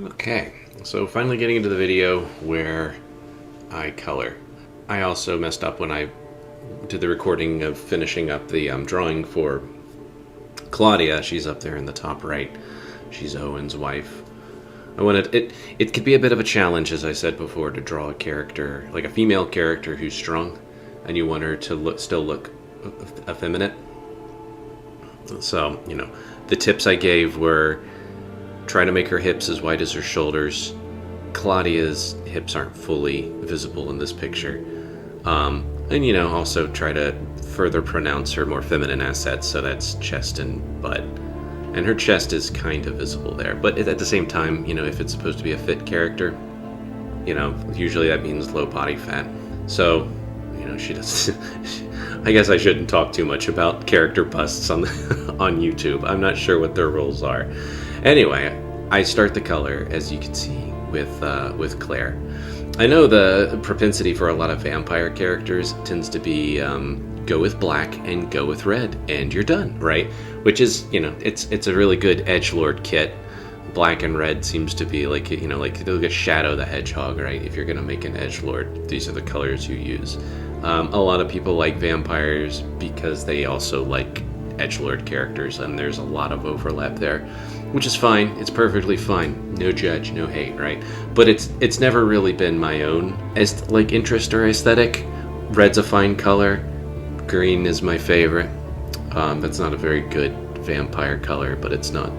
Okay, so finally getting into the video where I color. I also messed up when I did the recording of finishing up the drawing for Claudia. She's up there in the top right. She's Owen's wife. I wanted it could be a bit of a challenge, as I said before, to draw a character, like a female character who's strong, and you want her to still look effeminate. So, the tips I gave were try to make her hips as wide as her shoulders. Claudia's hips aren't fully visible in this picture. And, also try to further pronounce her more feminine assets, so that's chest and butt. And her chest is kind of visible there. But at the same time, if it's supposed to be a fit character, usually that means low body fat. So, she does. I guess I shouldn't talk too much about character busts on on YouTube. I'm not sure what their roles are. Anyway, I start the color, as you can see, with Claire. I know the propensity for a lot of vampire characters tends to be go with black and go with red, and you're done, right? Which is, it's a really good edgelord kit. Black and red seems to be like a Shadow the Hedgehog, right? If you're gonna make an edgelord, these are the colors you use. A lot of people like vampires because they also like edgelord characters, and there's a lot of overlap there, which is fine. It's perfectly fine. No judge, no hate, right? But it's never really been my own interest or aesthetic. Red's a fine color. Green is my favorite. That's not a very good vampire color, but it's not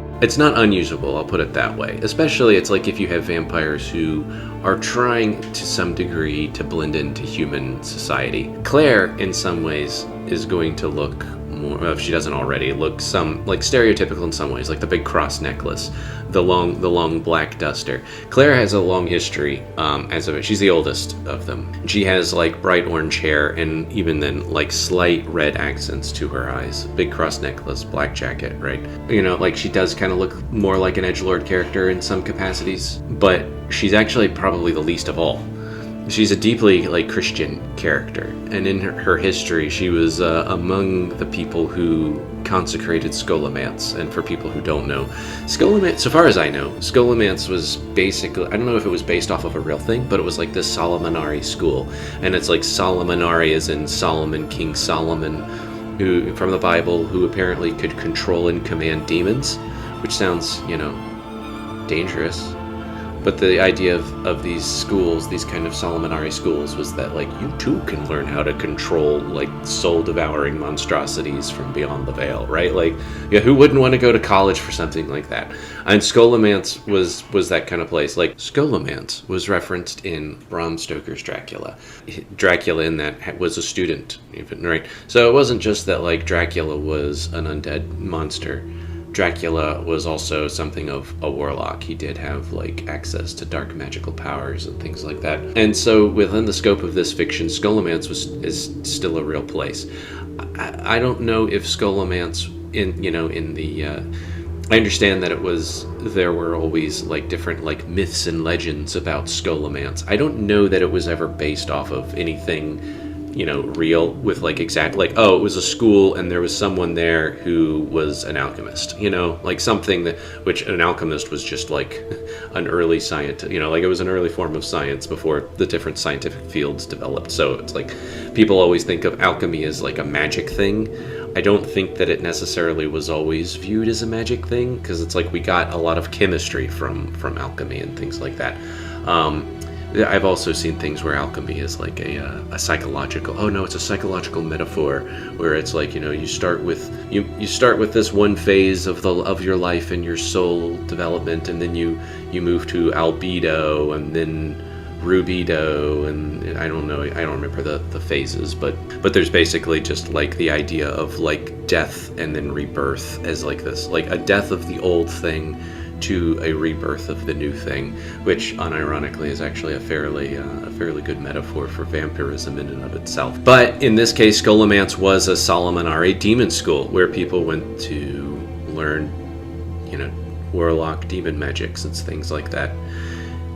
unusable, I'll put it that way. Especially it's like if you have vampires who are trying to some degree to blend into human society. Claire, in some ways, is going to look more, if she doesn't already, look some like stereotypical in some ways, like the big cross necklace, the long black duster. Claire has a long history she's the oldest of them. She has like bright orange hair and even then like slight red accents to her eyes. Big cross necklace, black jacket, right? She does kind of look more like an edgelord character in some capacities, but she's actually probably the least of all. She's a deeply Christian character, and in her history, she was among the people who consecrated Scholomance. And for people who don't know, Scholomance, so far as I know, Scholomance was basically, I don't know if it was based off of a real thing, but it was like this Solomonari school, and it's like Solomonari as in Solomon, King Solomon, who from the Bible, who apparently could control and command demons, which sounds, dangerous. But the idea of these schools, these kind of Solomonari schools, was that you too can learn how to control soul-devouring monstrosities from beyond the veil, right? Who wouldn't want to go to college for something like that? And Scholomance was that kind of place. Scholomance was referenced in Bram Stoker's Dracula. Dracula in that was a student, even, right? So it wasn't just that Dracula was an undead monster. Dracula was also something of a warlock. He did have access to dark magical powers and things like that. And so within the scope of this fiction, Scholomance is still a real place. I don't know if Scholomance I understand that there were always different myths and legends about Scholomance. I don't know that it was ever based off of anything real with it was a school and there was someone there who was an alchemist, something which an alchemist was just an early scientist, it was an early form of science before the different scientific fields developed. So it's people always think of alchemy as a magic thing. I don't think that it necessarily was always viewed as a magic thing, because it's we got a lot of chemistry from alchemy and things like that. I've also seen things where alchemy is a psychological. Oh no, it's a psychological metaphor where it's you start with this one phase of your life and your soul development, and then you move to albedo and then rubido, and I don't remember the phases, but there's basically just the idea of death and then rebirth as this a death of the old thing to a rebirth of the new thing, which unironically is actually a fairly good metaphor for vampirism in and of itself. But in this case, Scholomance was a Solomonari demon school where people went to learn, warlock demon magics and things like that.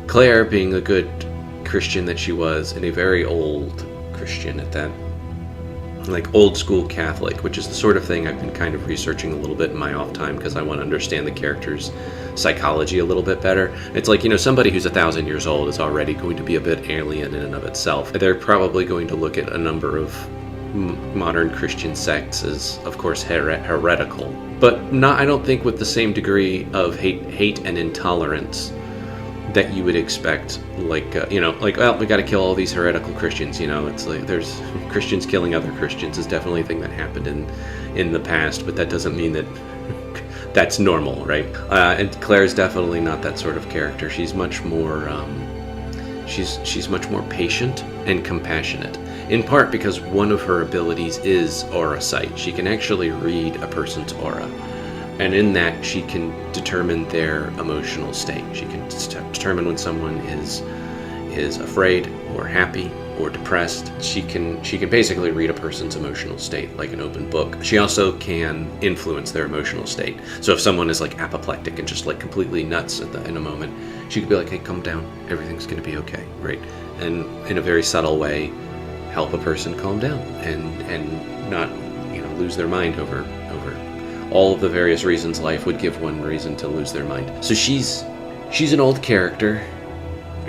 Claire, being a good Christian that she was, and a very old Christian at that, like old school Catholic, which is the sort of thing I've been kind of researching a little bit in my off time because I want to understand the character's psychology a little bit better. It's like, somebody who's 1,000 years old is already going to be a bit alien in and of itself. They're probably going to look at a number of modern Christian sects as, of course, heretical, but not, I don't think, with the same degree of hate and intolerance that you would expect, well, we got to kill all these heretical Christians. It's like there's Christians killing other Christians is definitely a thing that happened in the past, but that doesn't mean that that's normal, right? And Claire's definitely not that sort of character. She's much more she's much more patient and compassionate. In part because one of her abilities is aura sight. She can actually read a person's aura. And in that, she can determine their emotional state. She can determine when someone is afraid or happy or depressed. She can basically read a person's emotional state like an open book. She also can influence their emotional state. So if someone is like apoplectic and just like completely nuts in a moment, she could be like, "Hey, calm down. Everything's going to be okay," right? And in a very subtle way, help a person calm down and not lose their mind over all of the various reasons life would give one reason to lose their mind. So she's an old character.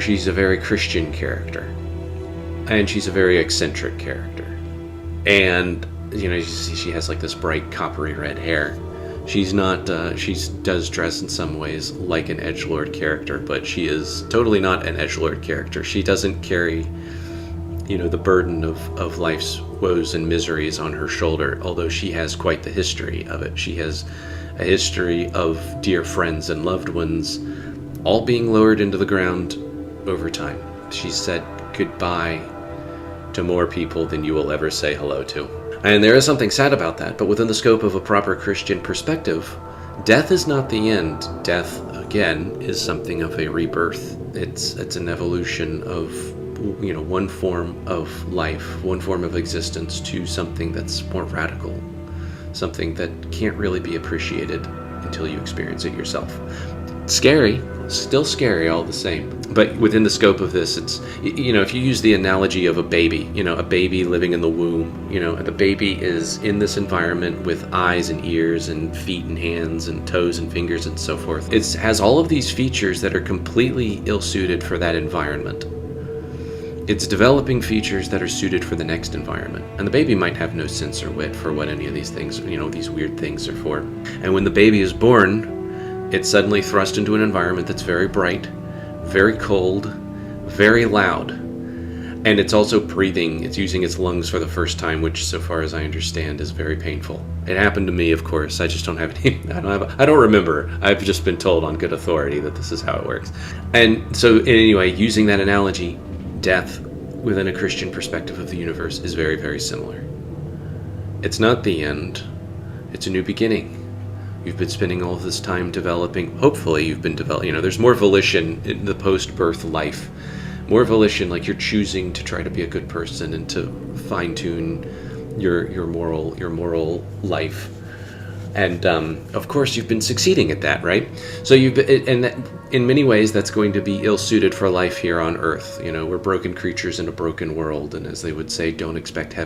She's a very Christian character. And she's a very eccentric character. And, she has like this bright coppery red hair. She's not, she does dress in some ways like an edgelord character, but she is totally not an edgelord character. She doesn't carry, the burden of life's woes and miseries on her shoulder, although she has quite the history of it. She has a history of dear friends and loved ones all being lowered into the ground over time. She said goodbye to more people than you will ever say hello to. And there is something sad about that, but within the scope of a proper Christian perspective, death is not the end. Death, again, is something of a rebirth. It's an evolution of one form of life, one form of existence to something that's more radical, something that can't really be appreciated until you experience it yourself. Scary, still scary all the same. But within the scope of this, it's, if you use the analogy of a baby, a baby living in the womb, the baby is in this environment with eyes and ears and feet and hands and toes and fingers and so forth. It has all of these features that are completely ill-suited for that environment. It's developing features that are suited for the next environment. And the baby might have no sense or wit for what any of these things, these weird things are for. And when the baby is born, it's suddenly thrust into an environment that's very bright, very cold, very loud. And it's also breathing. It's using its lungs for the first time, which, so far as I understand, is very painful. It happened to me, of course. I just don't have any, I don't remember. I've just been told on good authority that this is how it works. And so anyway, using that analogy, death within a Christian perspective of the universe is very, very similar. It's not the end. It's a new beginning. You've been spending all of this time developing. Hopefully you've been developing, there's more volition in the post-birth life. More volition, like you're choosing to try to be a good person and to fine-tune your moral life. And of course you've been succeeding at that, right? So in many ways that's going to be ill-suited for life here on Earth. We're broken creatures in a broken world, and as they would say, don't expect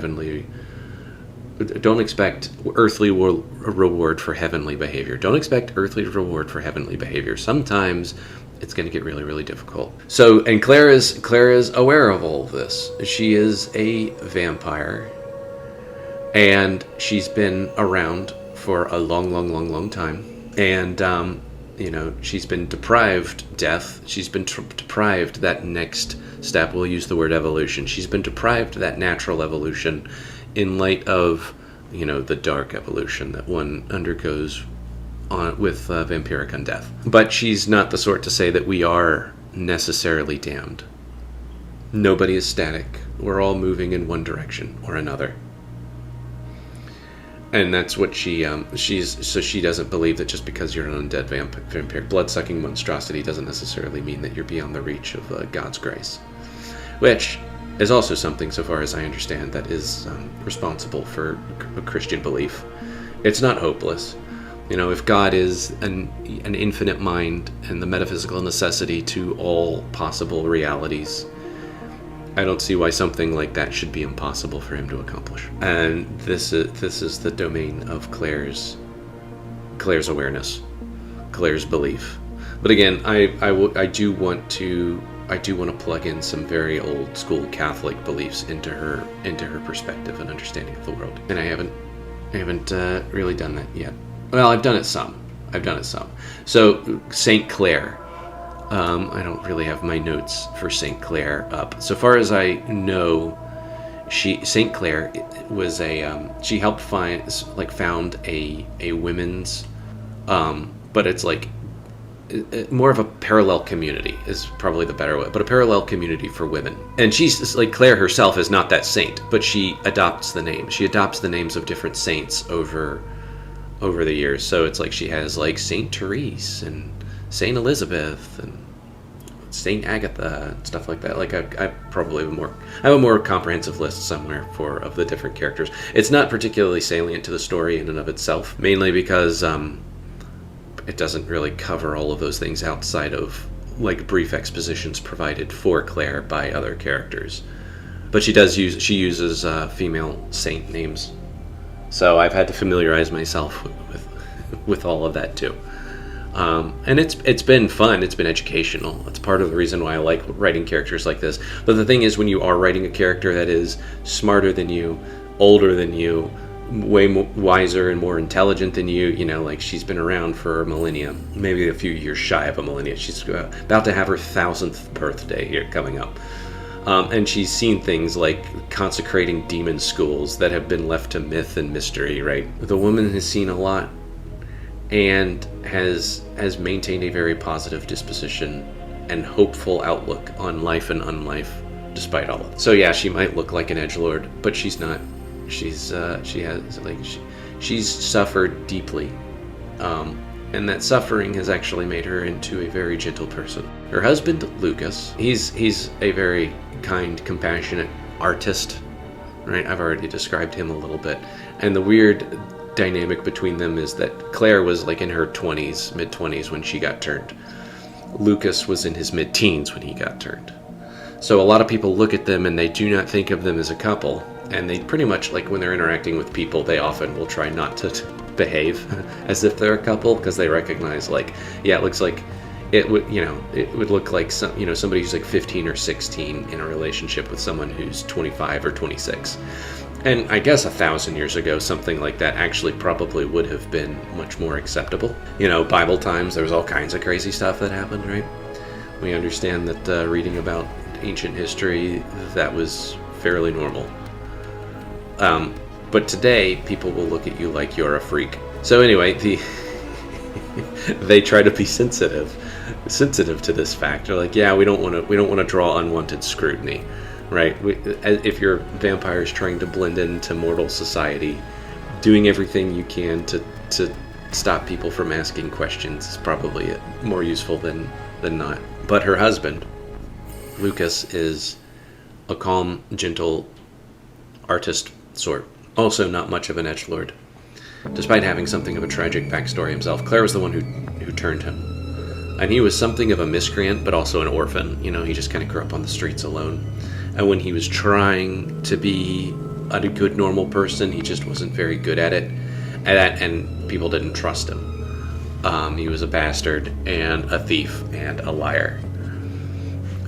earthly reward for heavenly behavior. Don't expect earthly reward for heavenly behavior. Sometimes it's going to get really, really difficult. So, and Claire is aware of all of this. She is a vampire, and she's been around for a long time. And, she's been deprived death. She's been deprived that next step. We'll use the word evolution. She's been deprived that natural evolution in light of, the dark evolution that one undergoes with vampiric undeath. But she's not the sort to say that we are necessarily damned. Nobody is static. We're all moving in one direction or another. And that's what she doesn't believe that just because you're an undead vampire, blood-sucking monstrosity doesn't necessarily mean that you're beyond the reach of God's grace. Which is also something, so far as I understand, that is responsible for a Christian belief. It's not hopeless. If God is an infinite mind and the metaphysical necessity to all possible realities, I don't see why something like that should be impossible for him to accomplish. And this is the domain of Claire's awareness, Claire's belief. But again, I do want to plug in some very old school Catholic beliefs into her perspective and understanding of the world. And I haven't really done that yet. Well, I've done it some. So Saint Claire. I don't really have my notes for Saint Claire up. So far as I know, Saint Claire was she helped found a women's, but it's like more of a parallel community is probably the better way, but a parallel community for women. And she's like, Claire herself is not that saint, but she adopts the name. She adopts the names of different saints over the years. So it's like she has like Saint Therese and Saint Elizabeth and Saint Agatha and stuff like that. Like I probably have a more comprehensive list somewhere of the different characters. It's not particularly salient to the story in and of itself, mainly because it doesn't really cover all of those things outside of like brief expositions provided for Claire by other characters. But she uses female saint names, so I've had to familiarize myself with all of that too. And it's been fun. It's been educational. It's part of the reason why I like writing characters like this. But the thing is, when you are writing a character that is smarter than you, older than you, way more wiser and more intelligent than you, like she's been around for a millennium, maybe a few years shy of a millennium. She's about to have her 1000th birthday here coming up. And she's seen things like consecrating demon schools that have been left to myth and mystery, right? The woman has seen a lot and has maintained a very positive disposition and hopeful outlook on life and unlife despite all of it. So yeah, she might look like an edgelord, but she's not. She's suffered deeply, and that suffering has actually made her into a very gentle person. Her husband, Lucas, he's a very kind, compassionate artist, right? I've already described him a little bit, and the weird dynamic between them is that Claire was like in her mid-20s when she got turned. Lucas was in his mid-teens when he got turned. So a lot of people look at them and they do not think of them as a couple. And they pretty much, like when they're interacting with people, they often will try not to behave as if they're a couple, because they recognize, like, yeah, it looks like it would look like somebody who's like 15 or 16 in a relationship with someone who's 25 or 26. And I guess 1,000 years ago, something like that actually probably would have been much more acceptable. Bible times, there was all kinds of crazy stuff that happened, right? We understand that reading about ancient history, that was fairly normal. But today, people will look at you like you're a freak. So anyway, they try to be sensitive to this fact. They're like, yeah, we don't want to draw unwanted scrutiny, right? If your vampire is trying to blend into mortal society, doing everything you can to stop people from asking questions is probably more useful than not. But her husband, Lucas, is a calm, gentle artist sort. Also not much of an edgelord. Despite having something of a tragic backstory himself, Claire was the one who turned him. And he was something of a miscreant, but also an orphan. He just kind of grew up on the streets alone. And when he was trying to be a good, normal person, he just wasn't very good at it. And people didn't trust him. He was a bastard and a thief and a liar.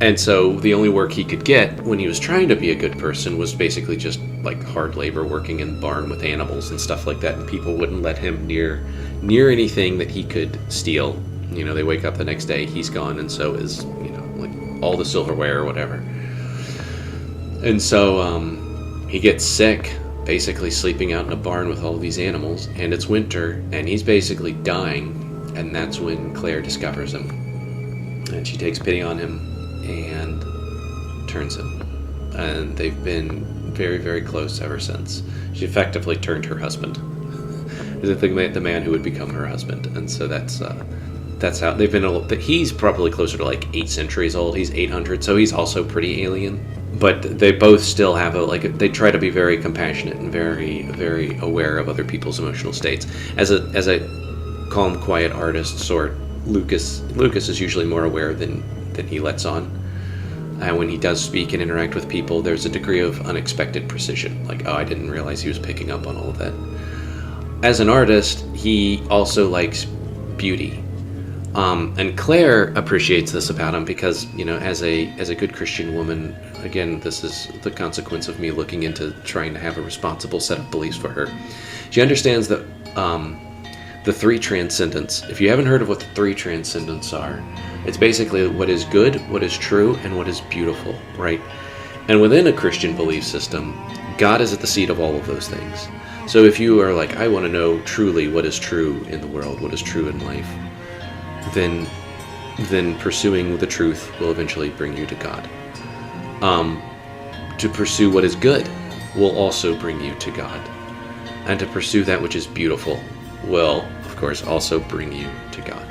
And so the only work he could get when he was trying to be a good person was basically just like hard labor, working in the barn with animals and stuff like that. And people wouldn't let him near anything that he could steal. They wake up the next day, he's gone, and so is, like all the silverware or whatever. And so he gets sick, basically sleeping out in a barn with all these animals, and it's winter, and he's basically dying, and that's when Claire discovers him. And she takes pity on him and turns him. And they've been very, very close ever since. She effectively turned her husband. The man who would become her husband. And so that's how they've been. He's probably closer to like 8 centuries old. He's 800, so he's also pretty alien. But they both still have they try to be very compassionate and very, very aware of other people's emotional states. As a calm, quiet artist sort, Lucas is usually more aware than he lets on. And when he does speak and interact with people, there's a degree of unexpected precision. Like, oh, I didn't realize he was picking up on all of that. As an artist, he also likes beauty. And Claire appreciates this about him because, as a good Christian woman, again, this is the consequence of me looking into trying to have a responsible set of beliefs for her. She understands that the three transcendents, if you haven't heard of what the three transcendents are, it's basically what is good, what is true, and what is beautiful, right? And within a Christian belief system, God is at the seat of all of those things. So if you are like, I want to know truly what is true in the world, what is true in life, then pursuing the truth will eventually bring you to God. To pursue what is good will also bring you to God. And to pursue that which is beautiful will, of course, also bring you to God.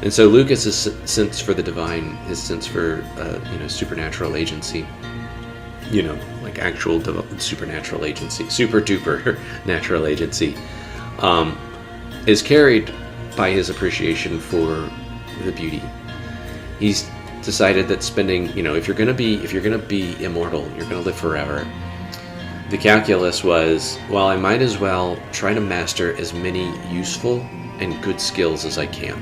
And so Lucas's sense for the divine, his sense for, supernatural agency, like actual supernatural agency, super duper natural agency, is carried by his appreciation for the beauty. He's decided that spending, if you're gonna be immortal, you're gonna live forever. The calculus was, well, I might as well try to master as many useful and good skills as I can.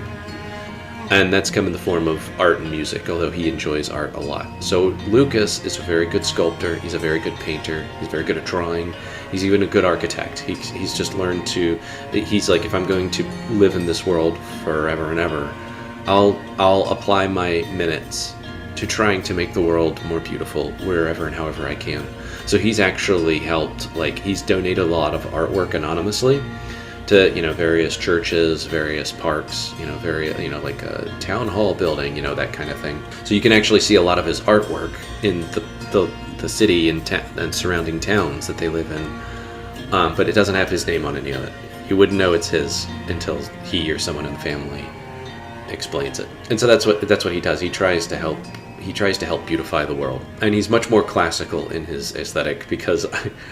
And that's come in the form of art and music, although he enjoys art a lot. So Lucas is a very good sculptor, he's a very good painter, he's very good at drawing, he's even a good architect. He's just learned to, he's like, if I'm going to live in this world forever and ever, I'll apply my minutes to trying to make the world more beautiful wherever and however I can. So he's actually helped, he's donated a lot of artwork anonymously to, various churches, various parks, like a town hall building, that kind of thing. So you can actually see a lot of his artwork in the city and surrounding towns that they live in. But it doesn't have his name on any of it. You wouldn't know it's his until he or someone in the family explains it. And so that's what he does. He tries to help beautify the world. And he's much more classical in his aesthetic because,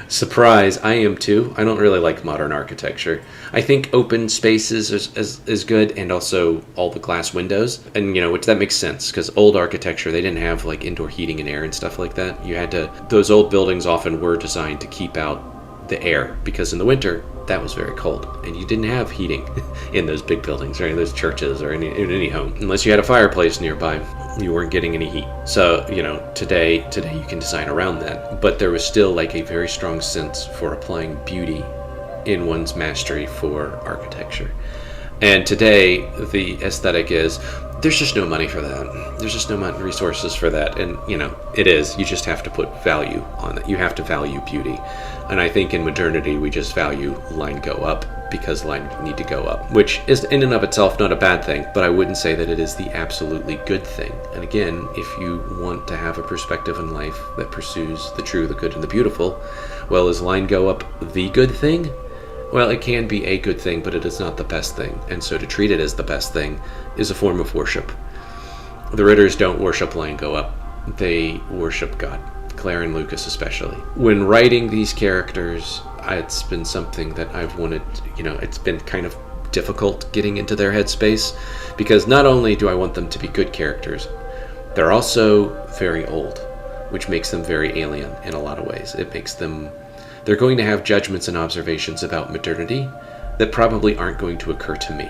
surprise, I am too. I don't really like modern architecture. I think open spaces is good, and also all the glass windows. And, which that makes sense because old architecture, they didn't have indoor heating and air and stuff like that. Those old buildings often were designed to keep out the air because in the winter, that was very cold, and you didn't have heating in those big buildings or in those churches or in any home. Unless you had a fireplace nearby, you weren't getting any heat. So, today you can design around that. But there was still a very strong sense for applying beauty in one's mastery for architecture. And today, the aesthetic is, there's just no money for that. There's just no resources for that. And, it is. You just have to put value on it. You have to value beauty. And I think in modernity, we just value line go up because line need to go up, which is in and of itself not a bad thing, but I wouldn't say that it is the absolutely good thing. And again, if you want to have a perspective in life that pursues the true, the good, and the beautiful, well, is line go up the good thing? Well, it can be a good thing, but it is not the best thing. And so to treat it as the best thing is a form of worship. The Ritters don't worship line go up. They worship God. Claire and Lucas especially. When writing these characters, it's been something that I've wanted, it's been kind of difficult getting into their headspace because not only do I want them to be good characters, they're also very old, which makes them very alien in a lot of ways. It makes them, they're going to have judgments and observations about modernity that probably aren't going to occur to me.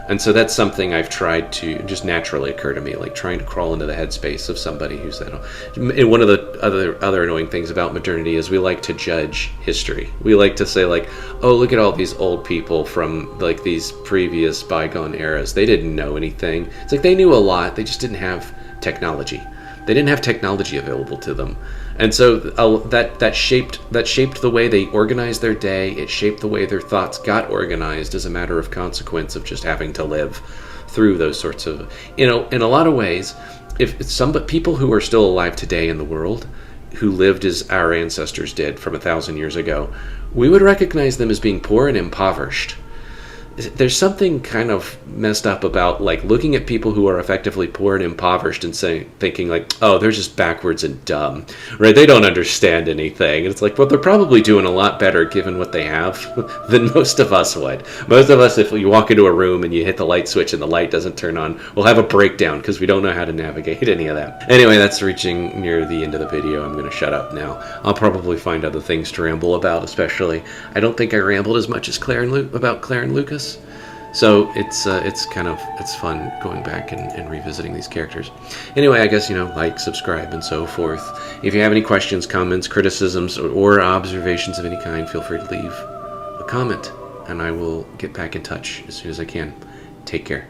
And so that's something I've tried to just naturally occur to me, trying to crawl into the headspace of somebody who's that. And one of the other annoying things about modernity is we like to judge history. We like to say oh, look at all these old people from these previous bygone eras. They didn't know anything. It's they knew a lot. They just didn't have technology. They didn't have technology available to them. And so that shaped the way they organized their day. It shaped the way their thoughts got organized as a matter of consequence of just having to live through those sorts of, in a lot of ways, if people who are still alive today in the world, who lived as our ancestors did from 1,000 years ago, we would recognize them as being poor and impoverished. there's something kind of messed up about like looking at people who are effectively poor and impoverished and thinking like, oh, they're just backwards and dumb, right? They don't understand anything. And it's like, well, they're probably doing a lot better given what they have than most of us would. Most of us, if you walk into a room and you hit the light switch and the light doesn't turn on, we'll have a breakdown because we don't know how to navigate any of that. Anyway, that's reaching near the end of the video. I'm going to shut up now. I'll probably find other things to ramble about, especially. I don't think I rambled as much as about Claire and Lucas. So it's fun going back and revisiting these characters. Anyway, I guess, like, subscribe, and so forth. If you have any questions, comments, criticisms, or observations of any kind, feel free to leave a comment, and I will get back in touch as soon as I can. Take care.